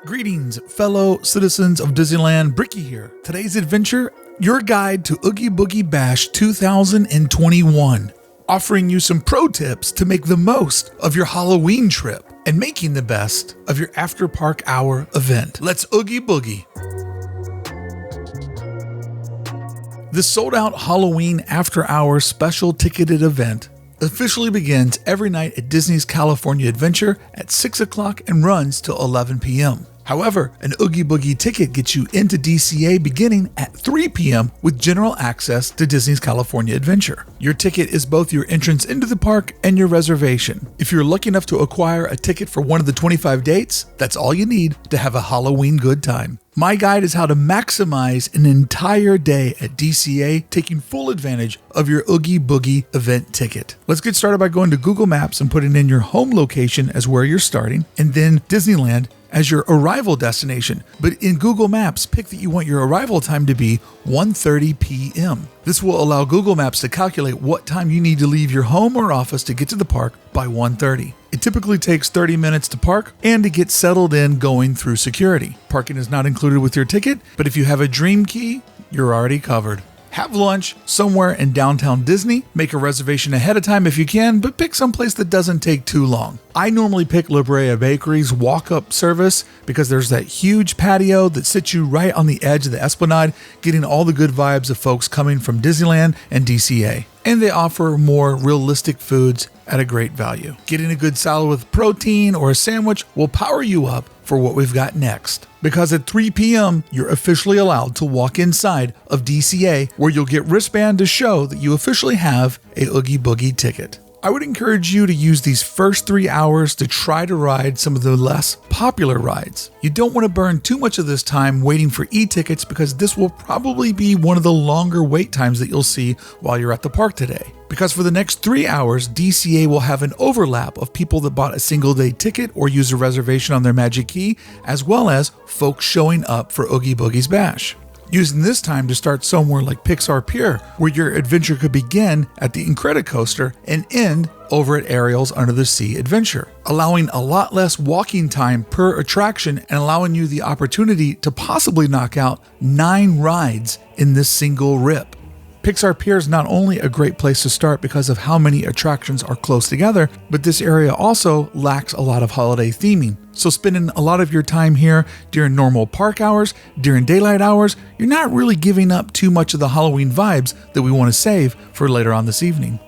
Greetings, fellow citizens of Disneyland. Brickey here. Today's adventure, your guide to Oogie Boogie Bash 2021, offering you some pro tips to make the most of your Halloween trip and making the best of your after park hour event. Let's Oogie Boogie. The sold out Halloween after hours special ticketed event officially begins every night at Disney's California Adventure at 6 o'clock and runs till 11 p.m. However, an Oogie Boogie ticket gets you into DCA beginning at 3 p.m. with general access to Disney's California Adventure. Your ticket is both your entrance into the park and your reservation. If you're lucky enough to acquire a ticket for one of the 25 dates, that's all you need to have a Halloween good time. My guide is how to maximize an entire day at DCA, taking full advantage of your Oogie Boogie event ticket. Let's get started by going to Google Maps and putting in your home location as where you're starting, and then Disneyland as your arrival destination. But in Google Maps, pick that you want your arrival time to be 1:30 p.m. This will allow Google Maps to calculate what time you need to leave your home or office to get to the park by 1:30. It typically takes 30 minutes to park and to get settled in going through security. Parking is not included with your ticket, but if you have a Dream Key, you're already covered. Have lunch somewhere in downtown Disney. Make a reservation ahead of time if you can, but pick someplace that doesn't take too long. I normally pick La Brea Bakery's walk-up service because there's that huge patio that sits you right on the edge of the Esplanade, getting all the good vibes of folks coming from Disneyland and DCA. And they offer more realistic foods at a great value. Getting a good salad with protein or a sandwich will power you up for what we've got next. Because at 3 p.m., you're officially allowed to walk inside of DCA, where you'll get wristband to show that you officially have a Oogie Boogie ticket. I would encourage you to use these first 3 hours to try to ride some of the less popular rides. You don't want to burn too much of this time waiting for e-tickets, because this will probably be one of the longer wait times that you'll see while you're at the park today. Because for the next 3 hours, DCA will have an overlap of people that bought a single day ticket or use a reservation on their Magic Key, as well as folks showing up for Oogie Boogie's Bash. Using this time to start somewhere like Pixar Pier, where your adventure could begin at the Incredicoaster and end over at Ariel's Under the Sea Adventure, allowing a lot less walking time per attraction and allowing you the opportunity to possibly knock out 9 rides in this single rip. Pixar Pier is not only a great place to start because of how many attractions are close together, but this area also lacks a lot of holiday theming. So spending a lot of your time here during normal park hours, during daylight hours, you're not really giving up too much of the Halloween vibes that we want to save for later on this evening.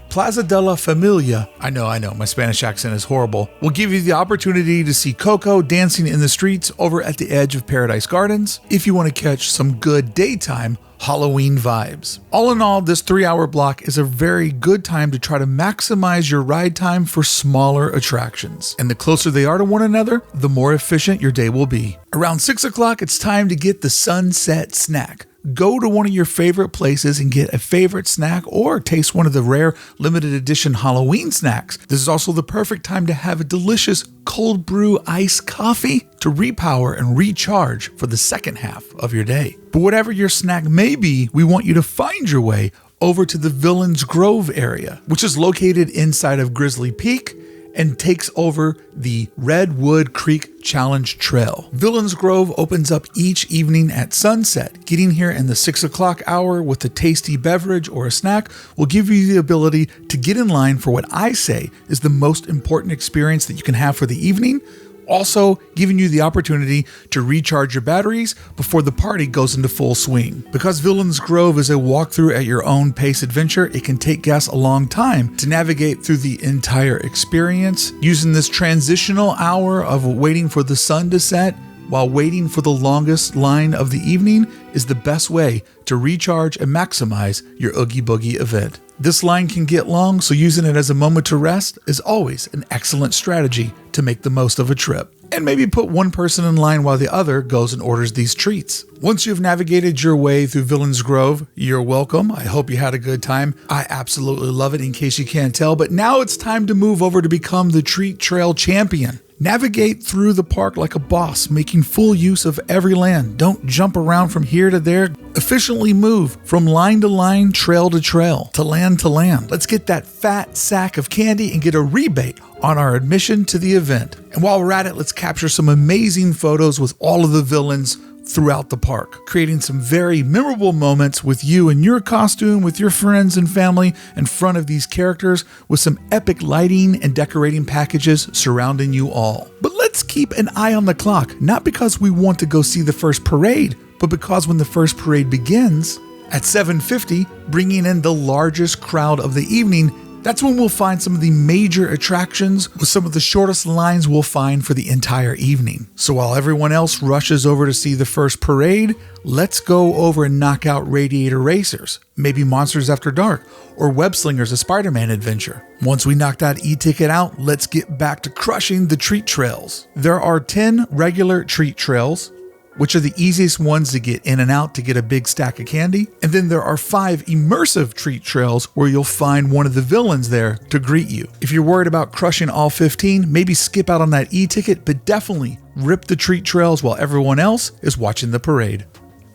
Plaza de la Familia, I know, my Spanish accent is horrible, will give you the opportunity to see Coco dancing in the streets over at the edge of Paradise Gardens if you want to catch some good daytime Halloween vibes. All in all, this 3-hour block is a very good time to try to maximize your ride time for smaller attractions. And the closer they are to one another, the more efficient your day will be. Around 6 o'clock, it's time to get the sunset snack. Go to one of your favorite places and get a favorite snack or taste one of the rare limited edition Halloween snacks. This is also the perfect time to have a delicious cold brew iced coffee to repower and recharge for the second half of your day. But whatever your snack may be, we want you to find your way over to the Villains Grove area, which is located inside of Grizzly Peak and takes over the Redwood Creek Challenge Trail. Villains Grove opens up each evening at sunset. Getting here in the 6 o'clock hour with a tasty beverage or a snack will give you the ability to get in line for what I say is the most important experience that you can have for the evening, also giving you the opportunity to recharge your batteries before the party goes into full swing. Because Villains Grove is a walkthrough at your own pace adventure, it can take guests a long time to navigate through the entire experience. Using this transitional hour of waiting for the sun to set while waiting for the longest line of the evening is the best way to recharge and maximize your Oogie Boogie event. This line can get long, so using it as a moment to rest is always an excellent strategy to make the most of a trip. And maybe put one person in line while the other goes and orders these treats. Once you've navigated your way through Villains Grove, you're welcome. I hope you had a good time. I absolutely love it, in case you can't tell. But now it's time to move over to become the Treat Trail Champion. Navigate through the park like a boss, making full use of every land. Don't jump around from here to there. Efficiently move from line to line, trail to trail, to land to land. Let's get that fat sack of candy and get a rebate on our admission to the event. And while we're at it, let's capture some amazing photos with all of the villains throughout the park, creating some very memorable moments with you in your costume, with your friends and family in front of these characters, with some epic lighting and decorating packages surrounding you all. But let's keep an eye on the clock, not because we want to go see the first parade, but because when the first parade begins at 7:50, bringing in the largest crowd of the evening, that's when we'll find some of the major attractions with some of the shortest lines we'll find for the entire evening. So while everyone else rushes over to see the first parade, let's go over and knock out Radiator Racers, maybe Monsters After Dark, or Web Slingers, a Spider-Man adventure. Once we knock that e-ticket out, let's get back to crushing the treat trails. There are 10 regular treat trails, which are the easiest ones to get in and out to get a big stack of candy. And then there are 5 immersive treat trails where you'll find one of the villains there to greet you. If you're worried about crushing all 15, maybe skip out on that e-ticket, but definitely rip the treat trails while everyone else is watching the parade.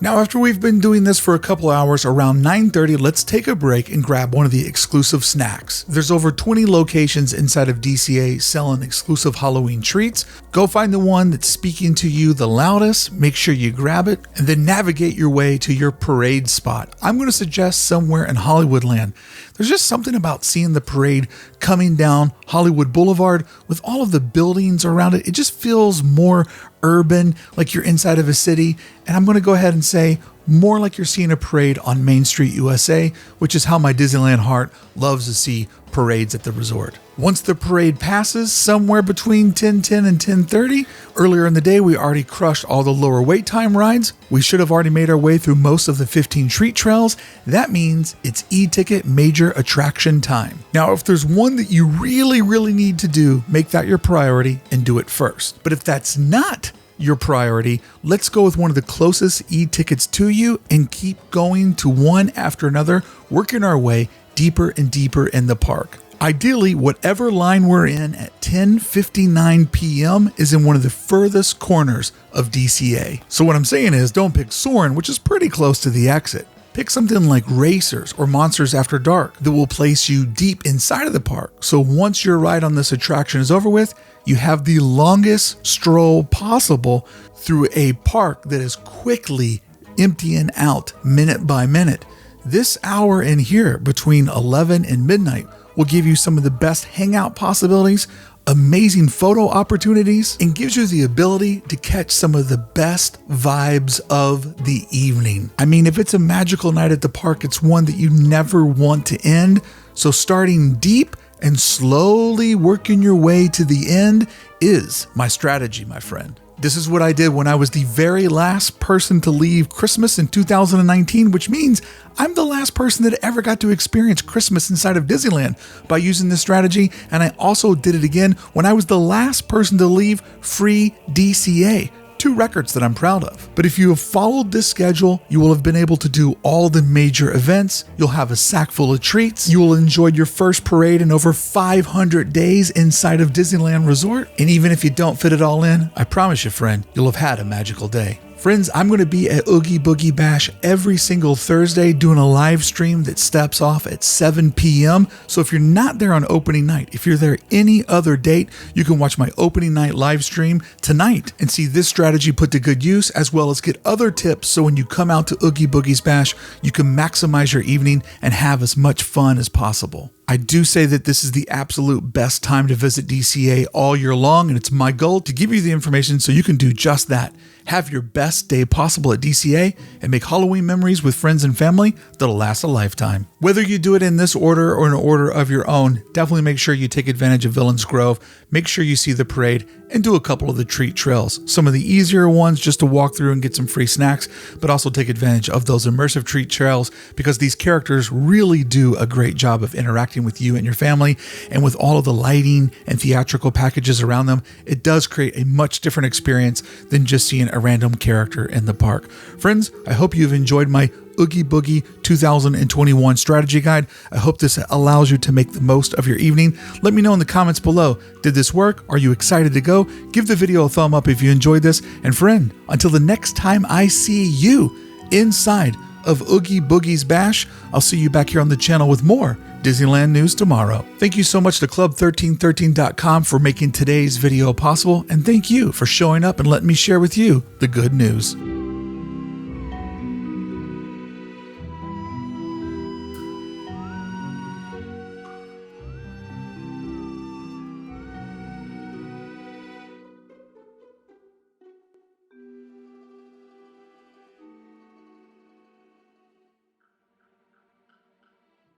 Now, after we've been doing this for a couple hours, around 9:30, let's take a break and grab one of the exclusive snacks. There's over 20 locations inside of DCA selling exclusive Halloween treats. Go find the one that's speaking to you the loudest, make sure you grab it, and then navigate your way to your parade spot. I'm going to suggest somewhere in Hollywoodland. There's just something about seeing the parade coming down Hollywood Boulevard with all of the buildings around it. It just feels more urban, like you're inside of a city. And I'm going to go ahead and say more like you're seeing a parade on Main Street, USA, which is how my Disneyland heart loves to see parades at the resort. Once the parade passes, somewhere between 10:10 and 10:30, earlier in the day, we already crushed all the lower wait time rides. We should have already made our way through most of the 15 treat trails. That means it's e-ticket major attraction time. Now, if there's one that you really need to do, make that your priority and do it first. But if that's not your priority, let's go with one of the closest e-tickets to you and keep going to one after another, working our way deeper and deeper in the park. Ideally, whatever line we're in at 10:59 p.m. is in one of the furthest corners of DCA. So what I'm saying is, don't pick Soarin', which is pretty close to the exit. Pick something like Racers or Monsters After Dark that will place you deep inside of the park. So once your ride on this attraction is over with, you have the longest stroll possible through a park that is quickly emptying out minute by minute. This hour in here between 11 and midnight will give you some of the best hangout possibilities, amazing photo opportunities, and gives you the ability to catch some of the best vibes of the evening. I mean, if it's a magical night at the park, it's one that you never want to end. So starting deep and slowly working your way to the end is my strategy, my friend. This is what I did when I was the very last person to leave Christmas in 2019, which means I'm the last person that ever got to experience Christmas inside of Disneyland by using this strategy. And I also did it again when I was the last person to leave free DCA. 2 records that I'm proud of. But if you have followed this schedule, you will have been able to do all the major events. You'll have a sack full of treats. You will enjoy your first parade in over 500 days inside of Disneyland Resort. And even if you don't fit it all in, I promise you, friend, you'll have had a magical day. Friends, I'm going to be at Oogie Boogie Bash every single Thursday doing a live stream that steps off at 7 p.m. So if you're not there on opening night, if you're there any other date, you can watch my opening night live stream tonight and see this strategy put to good use, as well as get other tips so when you come out to Oogie Boogie's Bash, you can maximize your evening and have as much fun as possible. I do say that this is the absolute best time to visit DCA all year long, and it's my goal to give you the information so you can do just that. Have your best day possible at DCA and make Halloween memories with friends and family that'll last a lifetime. Whether you do it in this order or in order of your own, definitely make sure you take advantage of Villains Grove, make sure you see the parade, and do a couple of the treat trails. Some of the easier ones just to walk through and get some free snacks, but also take advantage of those immersive treat trails because these characters really do a great job of interacting with you and your family, and with all of the lighting and theatrical packages around them, it does create a much different experience than just seeing a random character in the park. Friends, I hope you've enjoyed my Oogie Boogie 2021 strategy guide. I hope this allows you to make the most of your evening. Let me know in the comments below. Did this work? Are you excited to go? Give the video a thumb up if you enjoyed this. And friend, until the next time I see you inside of Oogie Boogie's Bash, I'll see you back here on the channel with more Disneyland news tomorrow. Thank you so much to Club1313.com for making today's video possible, and thank you for showing up and letting me share with you the good news.